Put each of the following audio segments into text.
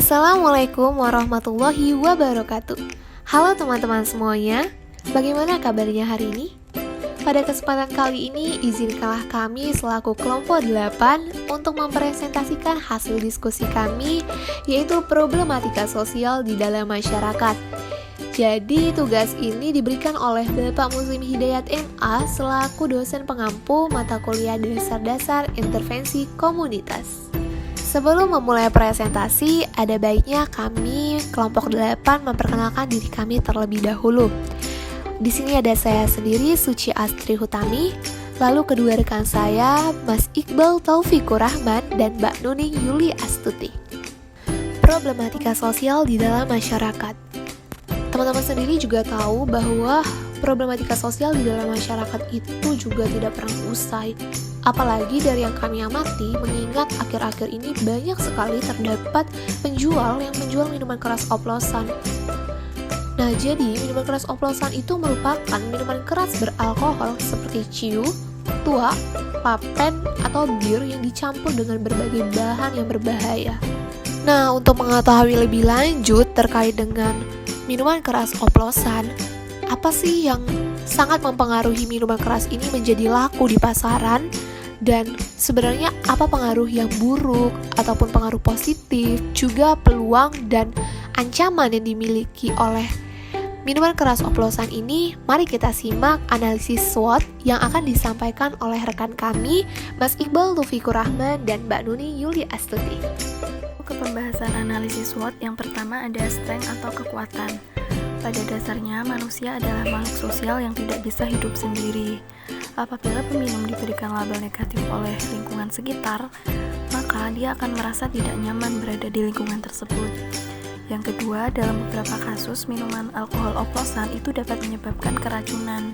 Assalamualaikum warahmatullahi wabarakatuh. Halo teman-teman semuanya, bagaimana kabarnya hari ini? Pada kesempatan kali ini, izinkanlah kami selaku kelompok 8 untuk mempresentasikan hasil diskusi kami, yaitu problematika sosial di dalam masyarakat. Jadi, tugas ini diberikan oleh Bapak Muslim Hidayat MA selaku dosen pengampu mata kuliah dasar-dasar intervensi komunitas. Sebelum memulai presentasi, ada baiknya kami kelompok 8 memperkenalkan diri kami terlebih dahulu. Di sini ada saya sendiri, Suci Astri Hutami, lalu kedua rekan saya, Mas Iqbal Taufikur Rahman dan Mbak Nuning Yuli Astuti. Problematika sosial di dalam masyarakat. Teman-teman sendiri juga tahu bahwa problematika sosial di dalam masyarakat itu juga tidak pernah usai. Apalagi dari yang kami amati, mengingat akhir-akhir ini banyak sekali terdapat penjual yang menjual minuman keras oplosan. Nah, jadi minuman keras oplosan itu merupakan minuman keras beralkohol seperti ciu, tua, papen, atau bir yang dicampur dengan berbagai bahan yang berbahaya. Nah, untuk mengetahui lebih lanjut terkait dengan minuman keras oplosan, apa sih yang sangat mempengaruhi minuman keras ini menjadi laku di pasaran? Dan sebenarnya apa pengaruh yang buruk ataupun pengaruh positif, juga peluang dan ancaman yang dimiliki oleh minuman keras oplosan ini? Mari kita simak analisis SWOT yang akan disampaikan oleh rekan kami, Mas Iqbal Taufikur Rahman dan Mbak Nuni Yuli Astuti. Ke pembahasan analisis SWOT, yang pertama ada strength atau kekuatan. Pada dasarnya, manusia adalah makhluk sosial yang tidak bisa hidup sendiri. Apabila peminum diberikan label negatif oleh lingkungan sekitar, maka dia akan merasa tidak nyaman berada di lingkungan tersebut. Yang kedua, dalam beberapa kasus, minuman alkohol oplosan itu dapat menyebabkan keracunan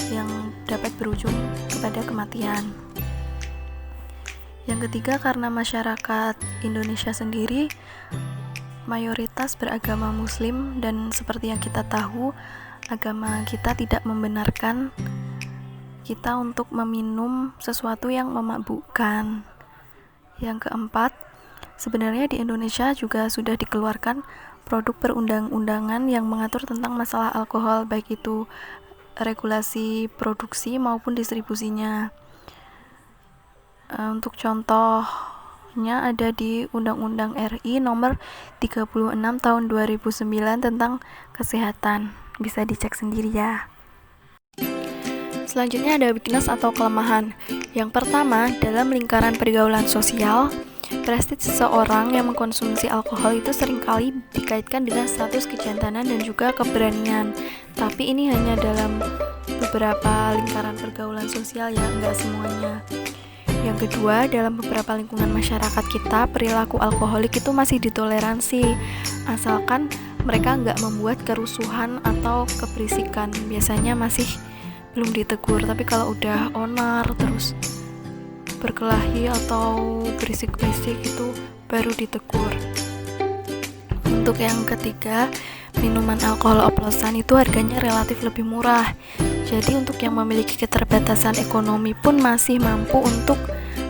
yang dapat berujung kepada kematian. Yang ketiga, karena masyarakat Indonesia sendiri mayoritas beragama Muslim, dan seperti yang kita tahu, agama kita tidak membenarkan kita untuk meminum sesuatu yang memabukkan. Yang keempat, sebenarnya di Indonesia juga sudah dikeluarkan produk perundang-undangan yang mengatur tentang masalah alkohol, baik itu regulasi produksi maupun distribusinya. Untuk contohnya ada di Undang-Undang RI nomor 36 tahun 2009 tentang kesehatan. Bisa dicek sendiri ya. Selanjutnya ada weakness atau kelemahan. Yang pertama, dalam lingkaran pergaulan sosial, prestis seseorang yang mengkonsumsi alkohol itu seringkali dikaitkan dengan status kejantanan dan juga keberanian. Tapi ini hanya dalam beberapa lingkaran pergaulan sosial ya, enggak semuanya. Yang kedua, dalam beberapa lingkungan masyarakat kita, perilaku alkoholik itu masih ditoleransi, asalkan mereka enggak membuat kerusuhan atau keberisikan. Biasanya masih belum ditegur, tapi kalau udah onar terus berkelahi atau berisik-berisik itu baru ditegur. Untuk yang ketiga, minuman alkohol oplosan itu harganya relatif lebih murah. Jadi untuk yang memiliki keterbatasan ekonomi pun masih mampu untuk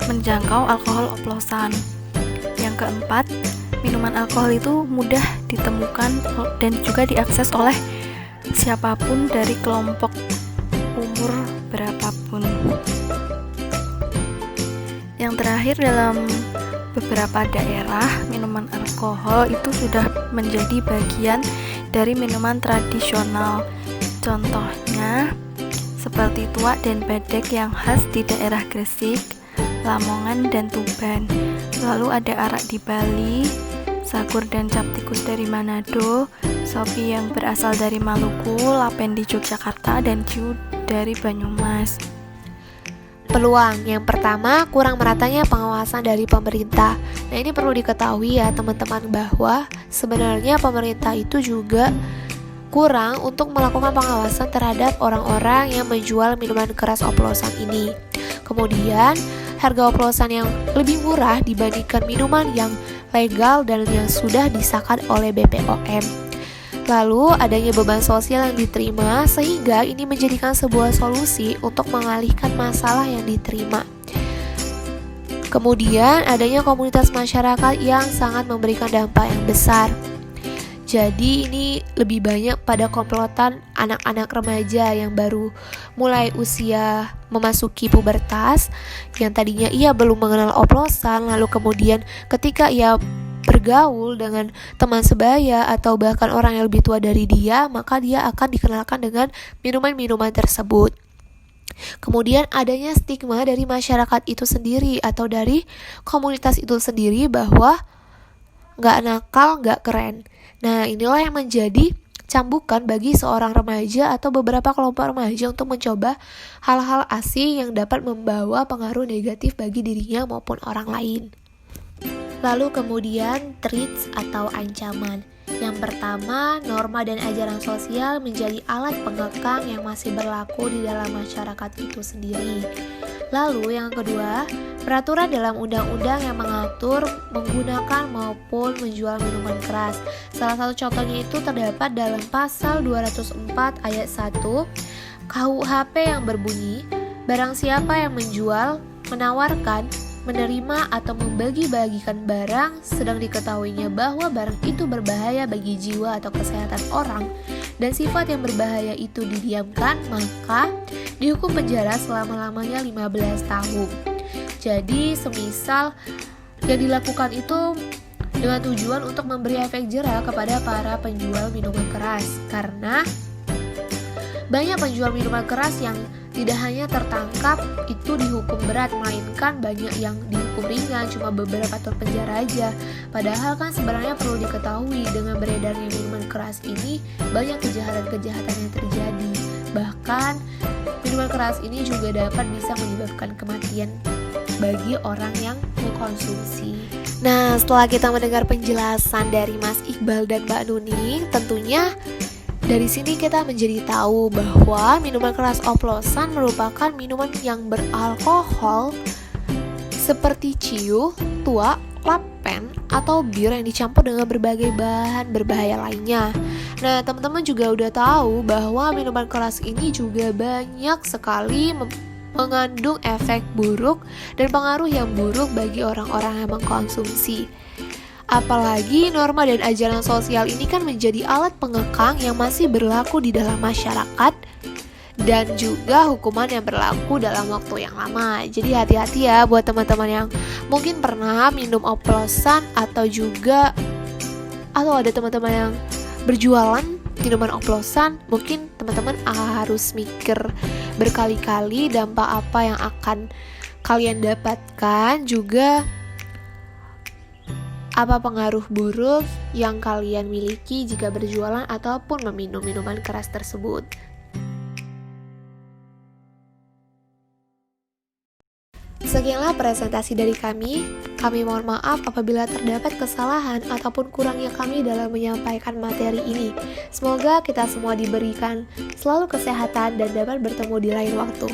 menjangkau alkohol oplosan. Yang keempat, minuman alkohol itu mudah ditemukan dan juga diakses oleh siapapun dari kelompok umur berapapun. Yang terakhir, dalam beberapa daerah minuman alkohol itu sudah menjadi bagian dari minuman tradisional. Contohnya seperti tuak dan badek yang khas di daerah Gresik, Lamongan, dan Tuban. Lalu ada arak di Bali, sakur dan cap tikus dari Manado, sopi yang berasal dari Maluku, lapen di Yogyakarta, dan ciu dari Banyumas. Peluang yang pertama, kurang meratanya pengawasan dari pemerintah. Nah, ini perlu diketahui ya teman-teman, bahwa sebenarnya pemerintah itu juga kurang untuk melakukan pengawasan terhadap orang-orang yang menjual minuman keras oplosan ini. Kemudian, harga oplosan yang lebih murah dibandingkan minuman yang legal dan yang sudah disahkan oleh BPOM. Lalu adanya beban sosial yang diterima, sehingga ini menjadikan sebuah solusi untuk mengalihkan masalah yang diterima. Kemudian adanya komunitas masyarakat yang sangat memberikan dampak yang besar. Jadi ini lebih banyak pada komplotan anak-anak remaja yang baru mulai usia memasuki pubertas, yang tadinya ia belum mengenal oplosan, lalu kemudian ketika ia bergaul dengan teman sebaya atau bahkan orang yang lebih tua dari dia, maka dia akan dikenalkan dengan minuman-minuman tersebut. Kemudian adanya stigma dari masyarakat itu sendiri atau dari komunitas itu sendiri bahwa gak nakal, gak keren. Nah, inilah yang menjadi cambukan bagi seorang remaja atau beberapa kelompok remaja untuk mencoba hal-hal asing yang dapat membawa pengaruh negatif bagi dirinya maupun orang lain. Lalu kemudian traits atau ancaman. Yang pertama, norma dan ajaran sosial menjadi alat pengekang yang masih berlaku di dalam masyarakat itu sendiri. Lalu yang kedua, peraturan dalam undang-undang yang mengatur menggunakan maupun menjual minuman keras. Salah satu contohnya itu terdapat dalam pasal 204 ayat 1 KUHP yang berbunyi, barang siapa yang menjual, menawarkan, menerima atau membagi-bagikan barang sedang diketahuinya bahwa barang itu berbahaya bagi jiwa atau kesehatan orang dan sifat yang berbahaya itu didiamkan, maka dihukum penjara selama-lamanya 15 tahun. Jadi semisal yang dilakukan itu dengan tujuan untuk memberi efek jera kepada para penjual minuman keras, karena banyak penjual minuman keras yang tidak hanya tertangkap itu dihukum berat, melainkan banyak yang dihukum ringan, cuma beberapa tahun penjara aja. Padahal kan sebenarnya perlu diketahui dengan beredarnya minuman keras ini banyak kejahatan-kejahatan yang terjadi. Bahkan minuman keras ini juga dapat bisa menyebabkan kematian bagi orang yang mengkonsumsi. Nah, setelah kita mendengar penjelasan dari Mas Iqbal dan Mbak Nuning, tentunya dari sini kita menjadi tahu bahwa minuman keras oplosan merupakan minuman yang beralkohol seperti ciu, tuak, lapen, atau bir yang dicampur dengan berbagai bahan berbahaya lainnya. Nah, teman-teman juga udah tahu bahwa minuman keras ini juga banyak sekali mengandung efek buruk dan pengaruh yang buruk bagi orang-orang yang mengkonsumsi. Apalagi norma dan ajaran sosial ini kan menjadi alat pengekang yang masih berlaku di dalam masyarakat dan juga hukuman yang berlaku dalam waktu yang lama. Jadi hati-hati ya buat teman-teman yang mungkin pernah minum oplosan atau ada teman-teman yang berjualan minuman oplosan. Mungkin teman-teman harus mikir berkali-kali dampak apa yang akan kalian dapatkan, juga apa pengaruh buruk yang kalian miliki jika berjualan ataupun meminum minuman keras tersebut. Sekianlah presentasi dari kami. Kami mohon maaf apabila terdapat kesalahan ataupun kurangnya kami dalam menyampaikan materi ini. Semoga kita semua diberikan selalu kesehatan dan dapat bertemu di lain waktu.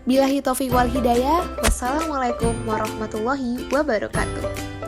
Billahi taufiq wal hidayah. Wassalamualaikum warahmatullahi wabarakatuh.